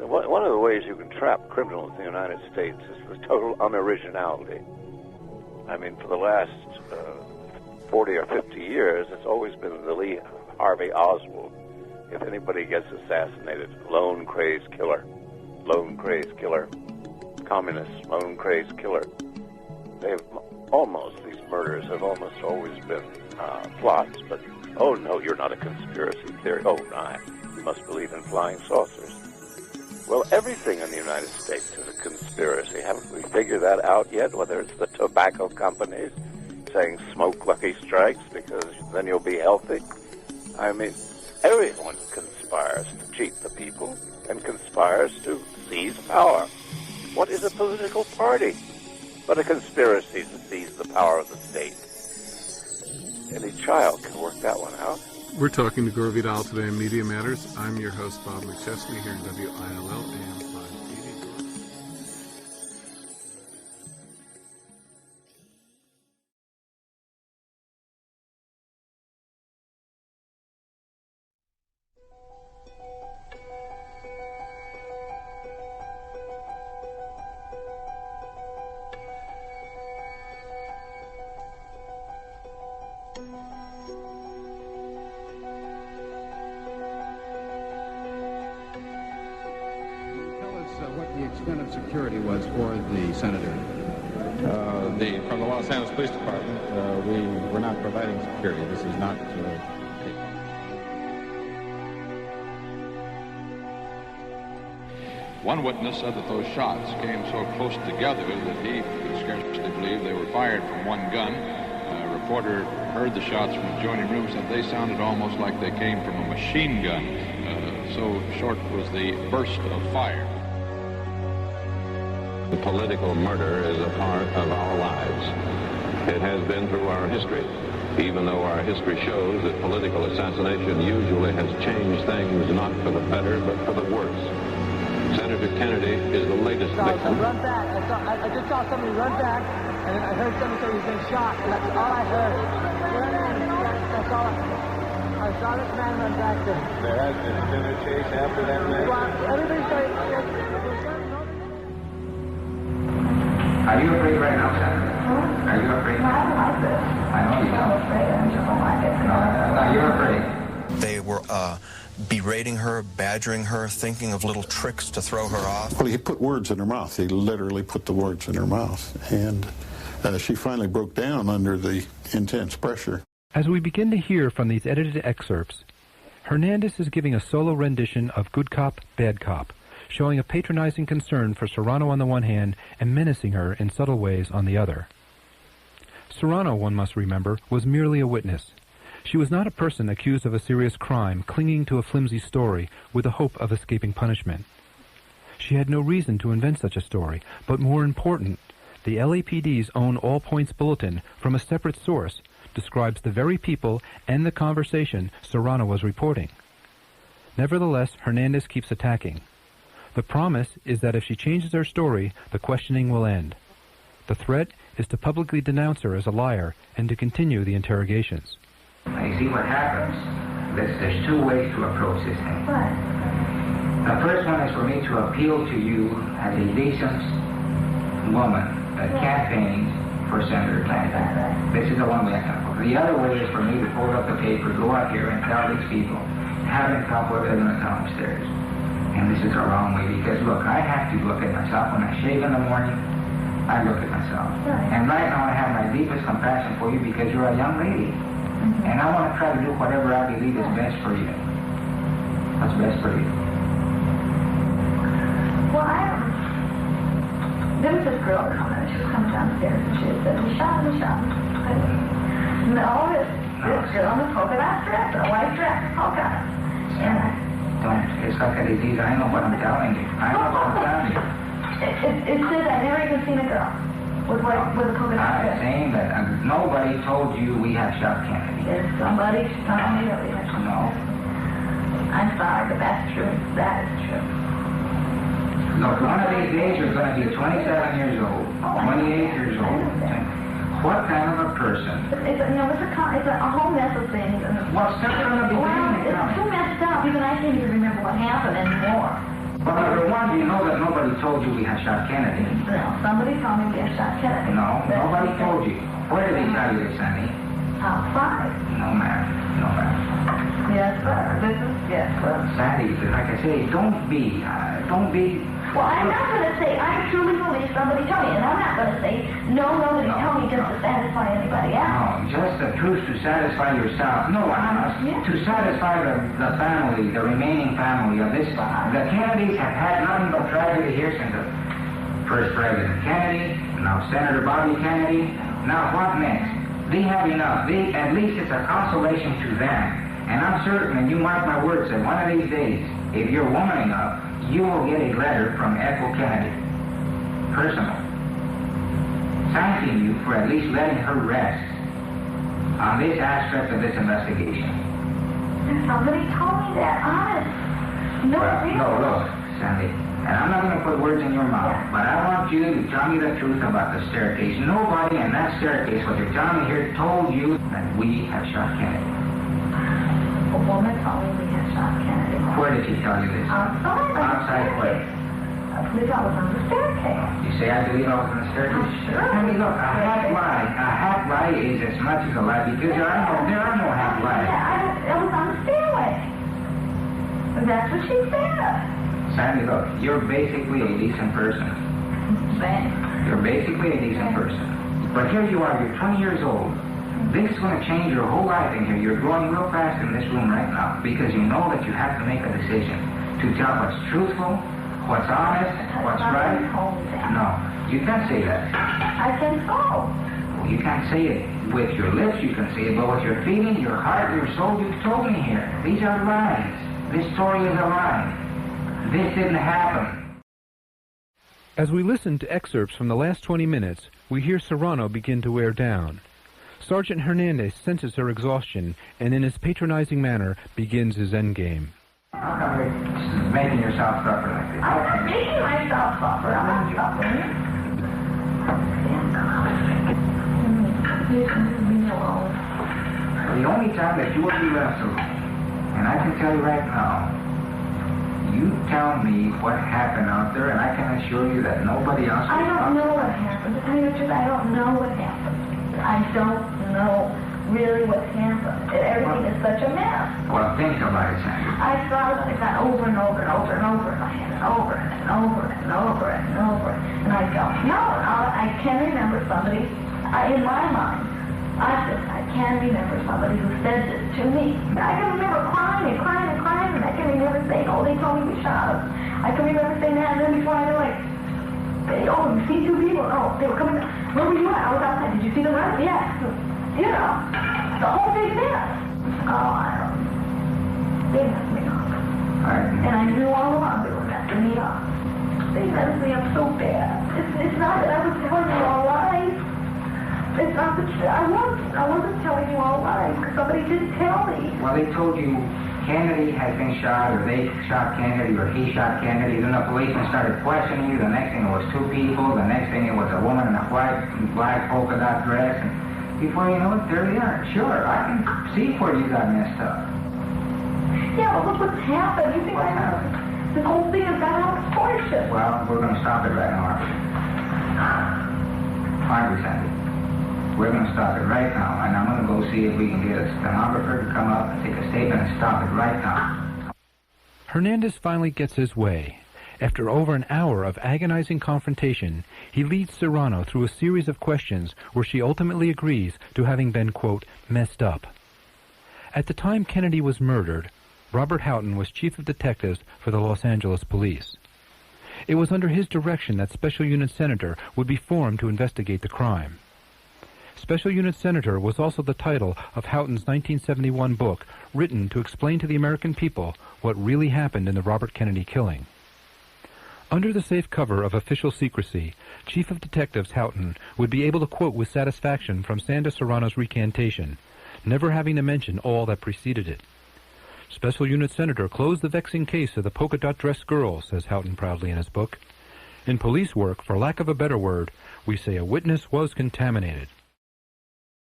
One of the ways you can trap criminals in the United States is with total unoriginality. I mean, for the last 40 or 50 years, it's always been the Lee Harvey Oswald. If anybody gets assassinated, lone crazed killer, communist, lone crazed killer. These murders have almost always been plots, but, oh no, you're not a conspiracy theory. Oh, no, you must believe in flying saucers. Well, everything in the United States is a conspiracy. Haven't we figured that out yet? Whether it's the tobacco companies saying smoke Lucky Strikes because then you'll be healthy. I mean, everyone conspires to cheat the people and conspires to seize power. What is a political party but a conspiracy to seize the power of the state? Any child can work that one out. We're talking to Gore Vidal today on Media Matters. I'm your host, Bob McChesney, here in WILL AM 580. Extent of security was for the senator? From the Los Angeles Police Department, we were not providing security. This is not. One witness said that those shots came so close together that he could scarcely believe they were fired from one gun. A reporter heard the shots from the adjoining room, said they sounded almost like they came from a machine gun. So short was the burst of fire. Political murder is a part of our lives. It has been through our history, even though our history shows that political assassination usually has changed things not for the better, but for the worse. Senator Kennedy is the latest victim. Run back. I just saw somebody run back, and then I heard somebody say he's been shot, and that's all I heard. That's all I saw this man run back there. There has been a chase after that man. Well, everybody's like... Are you afraid right now, Senator? Are you afraid? No, I don't like this. I know you don't. I'm afraid. I just don't like it. No, you're afraid. They were berating her, badgering her, thinking of little tricks to throw her off. Well, he put words in her mouth. He literally put the words in her mouth. And she finally broke down under the intense pressure. As we begin to hear from these edited excerpts, Hernandez is giving a solo rendition of Good Cop, Bad Cop, showing a patronizing concern for Serrano on the one hand and menacing her in subtle ways on the other. Serrano, one must remember, was merely a witness. She was not a person accused of a serious crime, clinging to a flimsy story with the hope of escaping punishment. She had no reason to invent such a story, but more important, the LAPD's own All Points Bulletin, from a separate source, describes the very people and the conversation Serrano was reporting. Nevertheless, Hernandez keeps attacking. The promise is that if she changes her story, the questioning will end. The threat is to publicly denounce her as a liar and to continue the interrogations. You see what happens? There's two ways to approach this thing. The first one is for me to appeal to you as a decent woman campaigning for Senator Clinton. This is the one way I can approach. The other way is for me to fold up the paper, go out here and tell these people, have them come where they're going to come upstairs. And this is the wrong way, because look, I have to look at myself. When I shave in the morning, I look at myself. And right now I have my deepest compassion for you because you're a young lady. And I want to try to do whatever I believe is best for you. What's best for you? Well, there was this girl she was coming downstairs and she said, we shot. No, this girl in a polka dot dress, a white dress, polka. And it's like a disease. I know what I'm telling you. I know what I'm telling you. It said I never even seen a girl with a polka dot dress. I'm saying that nobody told you we have shot Kennedy. There's somebody telling me that we have shot No. I'm sorry, but that's true. That is true. Look, one of these days you're going to be 27 years old, 28 years old. What kind of a person? It's a whole mess of things. What's that going to be? Well, it's too messed up. Even I can't even remember what happened anymore. Well, number one, you know that nobody told you we had shot Kennedy. No, somebody told me we had shot Kennedy. No, nobody told you. Where did they tell you this, Sandy? Outside. No, ma'am. No, ma'am. Yes, sir. This is, yes, sir. Sandy, like I say, don't be. Well, I'm not going to say I truly believe somebody told me, and I'm not going to say nobody told me just to satisfy anybody else. No, just the truth to satisfy yourself. No one else. Yeah. To satisfy the family, the remaining family of this. The Kennedys have had nothing but tragedy here since the first President Kennedy, now Senator Bobby Kennedy. Now what next? They have enough. At least it's a consolation to them. And I'm certain, and you mark my words, that one of these days, if you're woman enough, you will get a letter from Ethel Kennedy, personal, thanking you for at least letting her rest on this aspect of this investigation. Somebody told me that, honest. No, really. No, look, Sandy, and I'm not going to put words in your mouth, but I want you to tell me the truth about the staircase. Nobody in that staircase, what you're telling me here, told you that we have shot Kennedy. A woman told me we had shot Kennedy. Where did she tell you this? Outside. Outside where? I believe I was on the staircase. You say I believe I was on the staircase? Sure. I mean, look, a half lie is as much as a lie because there are no half lies. Yeah, I was on the stairway. That's what she said. Sandy, look, you're basically a decent person. Thanks. You're basically a decent person. But here you are, you're 20 years old. This is going to change your whole life in here. You're growing real fast in this room right now because you know that you have to make a decision to tell what's truthful, what's honest, what's right. No, you can't say that. I can go. Well, you can't say it with your lips, you can say it, but with your feeling, your heart, your soul, you've told me here. These are lies. This story is a lie. This didn't happen. As we listen to excerpts from the last 20 minutes, we hear Serrano begin to wear down. Sergeant Hernandez senses her exhaustion and in his patronizing manner begins his endgame. How come you're making yourself suffer like this? I'm not making myself suffer. I'm not suffering. Leave me alone. The only time that you will be left alone, and I can tell you right now, you tell me what happened out there, and I can assure you that nobody else will. I don't know what happened. To tell you the truth, I don't know what happened. I don't know really what happened. Everything is such a mess. Well, think about it, Sandy. I thought it over and over and over and over in my head, and over and over and over and over. And I don't know. I can remember somebody, in my mind, I can remember somebody who said this to me. I can remember crying and crying and crying, and I can remember saying, oh, they told me we shot him. I can remember saying that, and then before I know, like, oh, you see two people? Oh, they were coming. Where were you at? I was outside. Did you see them run? Yeah. You know, the whole big mess. Oh, I don't know. They messed me up. And I knew all along they were messing me up. They messed me up so bad. It's not that I was telling you all lies. It's not that I wasn't telling you all lies because somebody didn't tell me. Well, they told you Kennedy has been shot, or they shot Kennedy, or he shot Kennedy. Then the policeman started questioning you. The next thing it was two people. The next thing it was a woman in a white, black polka dot dress. And before you know it, there they are. Sure, I can see where you got messed up. Yeah, but look what's happened. You think what happened? This whole thing is out of proportion. Well, we're going to stop it right now, aren't we? Aren't we, Sandy? We're going to stop it right now, and I'm going to go see if we can get a stenographer to come up and take a statement and stop it right now. Hernandez finally gets his way. After over an hour of agonizing confrontation, he leads Serrano through a series of questions where she ultimately agrees to having been, quote, messed up. At the time Kennedy was murdered, Robert Houghton was chief of detectives for the Los Angeles police. It was under his direction that Special Unit Senator would be formed to investigate the crime. Special Unit Senator was also the title of Houghton's 1971 book, written to explain to the American people what really happened in the Robert Kennedy killing. Under the safe cover of official secrecy, Chief of Detectives Houghton would be able to quote with satisfaction from Sandra Serrano's recantation, never having to mention all that preceded it. Special Unit Senator closed the vexing case of the polka-dot-dressed girl, says Houghton proudly in his book. In police work, for lack of a better word, we say a witness was contaminated.